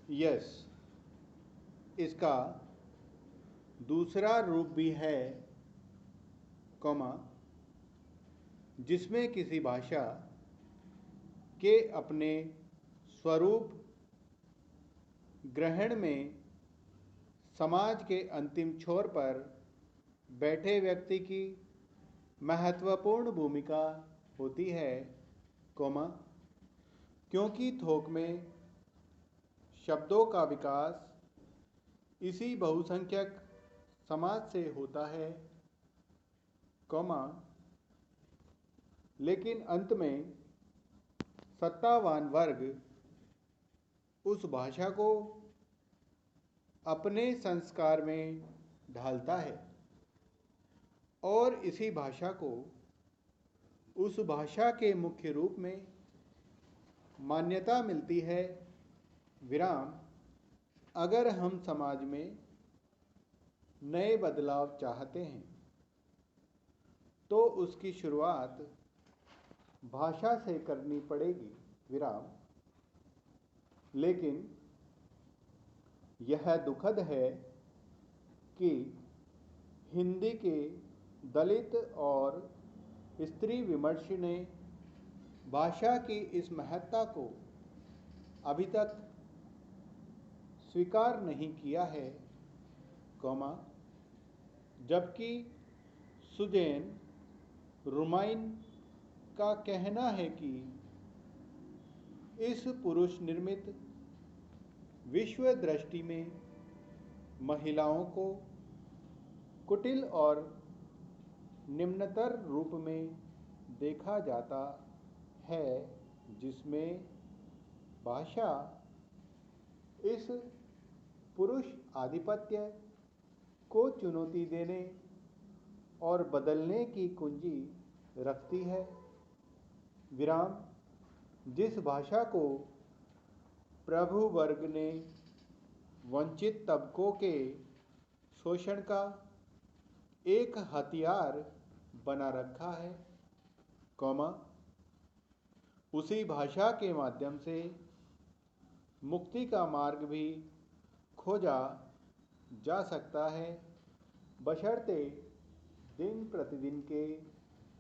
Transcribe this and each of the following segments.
Yes, इसका दूसरा रूप भी है, कॉमा, जिसमें किसी भाषा के अपने स्वरूप ग्रहण में समाज के अंतिम छोर पर बैठे व्यक्ति की महत्वपूर्ण भूमिका होती है, कॉमा, क्योंकि थोक में शब्दों का विकास इसी बहुसंख्यक समाज से होता है, कॉमा, लेकिन अंत में सत्तावान वर्ग उस भाषा को अपने संस्कार में ढालता है और इसी भाषा को उस भाषा के मुख्य रूप में मान्यता मिलती है, विराम, अगर हम समाज में नए बदलाव चाहते हैं तो उसकी शुरुआत भाषा से करनी पड़ेगी, विराम, लेकिन यह दुखद है कि हिंदी के दलित और स्त्री विमर्श ने भाषा की इस महत्ता को अभी तक स्वीकार नहीं किया है, कॉमा, जबकि सुजैन रुमाइन का कहना है कि इस पुरुष निर्मित विश्व दृष्टि में महिलाओं को कुटिल और निम्नतर रूप में देखा जाता है, जिसमें भाषा इस पुरुष आधिपत्य को चुनौती देने और बदलने की कुंजी रखती है, विराम, जिस भाषा को प्रभु वर्ग ने वंचित तबकों के शोषण का एक हथियार बना रखा है, कॉमा, उसी भाषा के माध्यम से मुक्ति का मार्ग भी खोजा जा सकता है, बशर्ते दिन प्रतिदिन के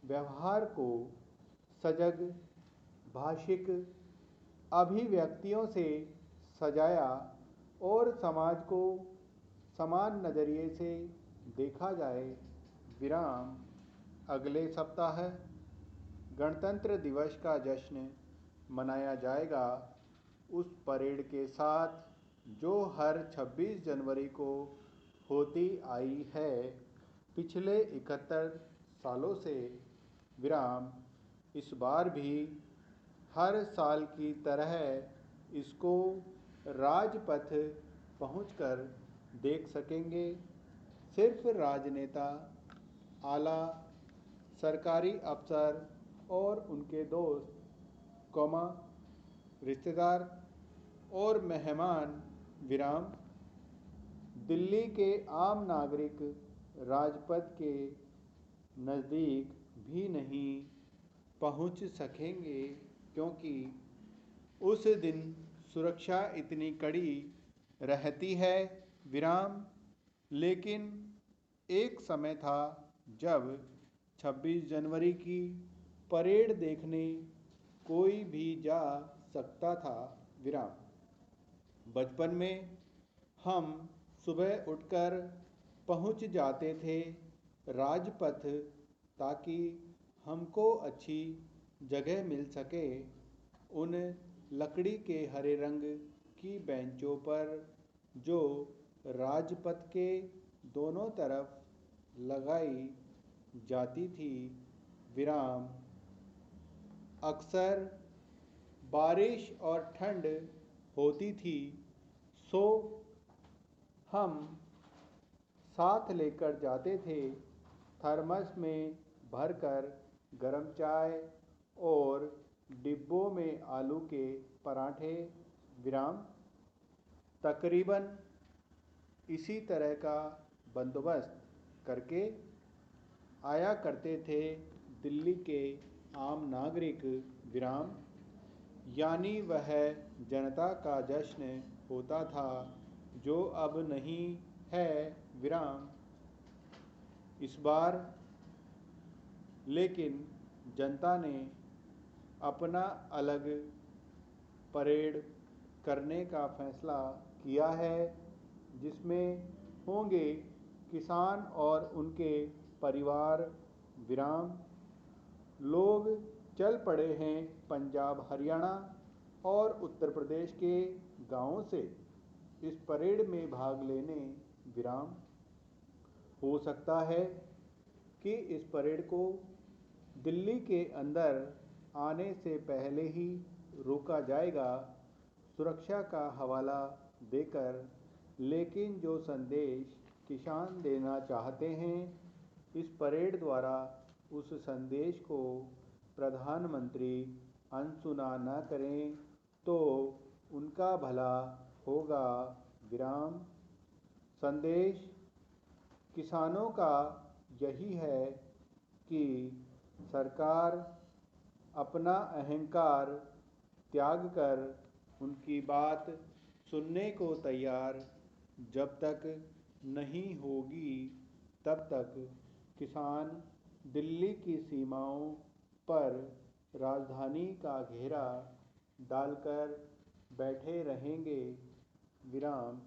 व्यवहार को सजग भाषिक अभिव्यक्तियों से सजाया और समाज को समान नज़रिए से देखा जाए, विराम, अगले सप्ताह गणतंत्र दिवस का जश्न मनाया जाएगा उस परेड के साथ जो हर 26 जनवरी को होती आई है पिछले 71 सालों से, विराम, इस बार भी हर साल की तरह इसको राजपथ पहुंचकर देख सकेंगे सिर्फ राजनेता, आला सरकारी अफसर और उनके दोस्त, कौमा, रिश्तेदार और मेहमान, विराम, दिल्ली के आम नागरिक राजपथ के नज़दीक भी नहीं पहुंच सकेंगे क्योंकि उस दिन सुरक्षा इतनी कड़ी रहती है, विराम, लेकिन एक समय था जब 26 जनवरी की परेड देखने कोई भी जा सकता था, विराम। बचपन में हम सुबह उठकर पहुंच जाते थे राजपथ ताकि हमको अच्छी जगह मिल सके उन लकड़ी के हरे रंग की बेंचों पर जो राजपथ के दोनों तरफ लगाई जाती थी, विराम। अक्सर बारिश और ठंड होती थी सो हम साथ लेकर जाते थे थर्मस में भरकर गर्म चाय और डिब्बों में आलू के पराठे, विराम। तकरीबन इसी तरह का बंदोबस्त करके आया करते थे दिल्ली के आम नागरिक, विराम, यानी वह जनता का जश्न होता था जो अब नहीं है विराम। इस बार लेकिन जनता ने अपना अलग परेड करने का फैसला किया है, जिसमें होंगे किसान और उनके परिवार विराम। लोग चल पड़े हैं पंजाब, हरियाणा और उत्तर प्रदेश के गांवों से इस परेड में भाग लेने विराम। हो सकता है कि इस परेड को दिल्ली के अंदर आने से पहले ही रोका जाएगा, सुरक्षा का हवाला देकर। लेकिन जो संदेश किसान देना चाहते हैं, इस परेड द्वारा उस संदेश को प्रधानमंत्री अनसुना न करें तो उनका भला होगा विराम। संदेश किसानों का यही है कि सरकार अपना अहंकार त्याग कर उनकी बात सुनने को तैयार जब तक नहीं होगी, तब तक किसान दिल्ली की सीमाओं पर राजधानी का घेरा डालकर बैठे रहेंगे विराम।